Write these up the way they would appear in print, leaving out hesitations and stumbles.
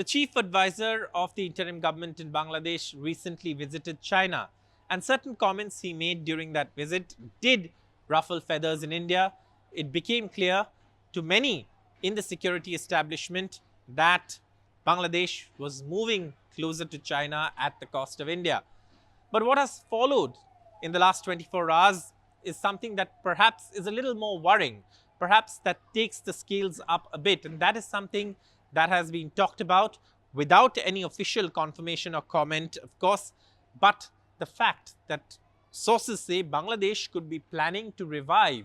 The chief advisor of the interim government in Bangladesh recently visited China, and certain comments he made during that visit did ruffle feathers in India. It became clear to many in the security establishment that Bangladesh was moving closer to China at the cost of India. But what has followed in the last 24 hours is something that perhaps is a little more worrying, perhaps that takes the scales up a bit, and that is something that has been talked about without any official confirmation or comment, of course, but the fact that sources say Bangladesh could be planning to revive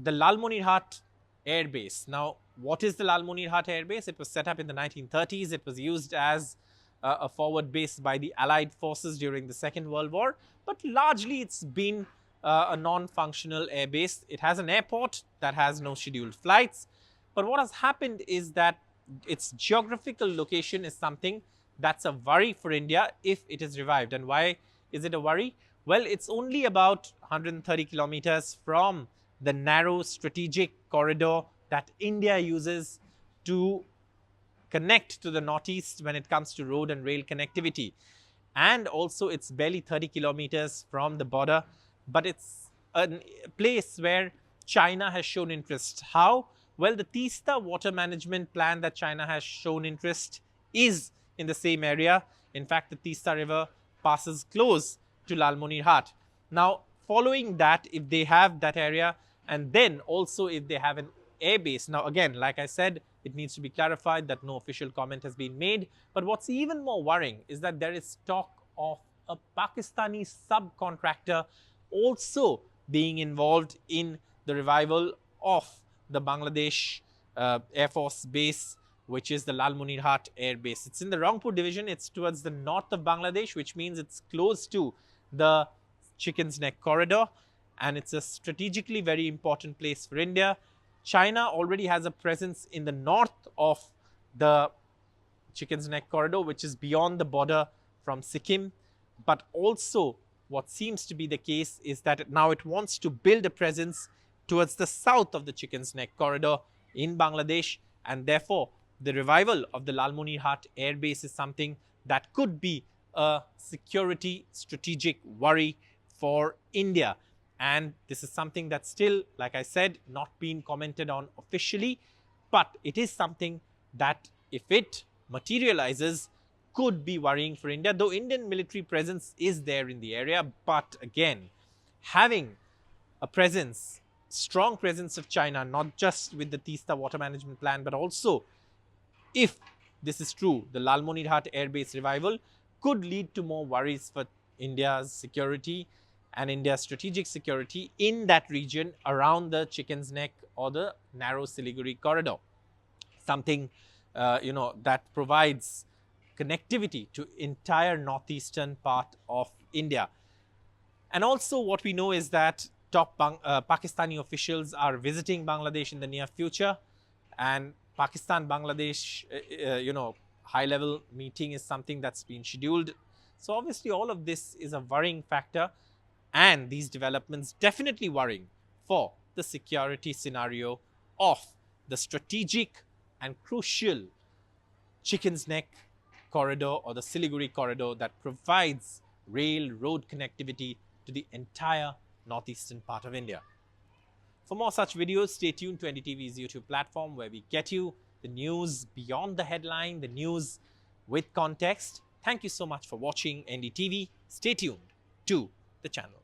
the Lalmonirhat Airbase. Now, what is the Lalmonirhat Airbase? It was set up in the 1930s. It was used as a forward base by the Allied forces during the Second World War, but largely it's been a non-functional airbase. It has an airport that has no scheduled flights, but what has happened is that its geographical location is something that's a worry for India if it is revived. And why is it a worry? Well, it's only about 130 kilometers from the narrow strategic corridor that India uses to connect to the northeast when it comes to road and rail connectivity. And also it's barely 30 kilometers from the border, but it's a place where China has shown interest. How? Well, the Teesta Water Management Plan that China has shown interest is in the same area. In fact, the Teesta River passes close to Lalmonirhat. Now, following that, if they have that area, and then also if they have an airbase. Now, again, like I said, it needs to be clarified that no official comment has been made. But what's even more worrying is that there is talk of a Pakistani subcontractor also being involved in the revival of the Bangladesh Air Force base, which is the Lalmonirhat Airbase. It's in the Rangpur Division. It's towards the north of Bangladesh, which means it's close to the Chicken's Neck Corridor, and it's a strategically very important place for India. China already has a presence in the north of the Chicken's Neck Corridor, which is beyond the border from Sikkim. But also what seems to be the case is that now it wants to build a presence towards the south of the Chicken's Neck Corridor in Bangladesh, and therefore the revival of the Lalmonirhat Airbase is something that could be a security strategic worry for India. And this is something that's still, like I said, not been commented on officially, but it is something that, if it materializes, could be worrying for India, though Indian military presence is there in the area. But again, having a presence, strong presence of China, not just with the Teesta Water Management Plan, but also, if this is true, the Lalmonirhat Airbase revival could lead to more worries for India's security and India's strategic security in that region around the Chicken's Neck or the narrow Siliguri Corridor. Something, that provides connectivity to entire northeastern part of India. And also what we know is that top Pakistani officials are visiting Bangladesh in the near future, and Pakistan-Bangladesh, high-level meeting is something that's been scheduled. So obviously all of this is a worrying factor, and these developments definitely worrying for the security scenario of the strategic and crucial Chicken's Neck Corridor or the Siliguri Corridor that provides rail-road connectivity to the entire northeastern part of India. For more such videos, stay tuned to NDTV's YouTube platform, where we get you the news beyond the headline, the news with context. Thank you so much for watching NDTV. Stay tuned to the channel.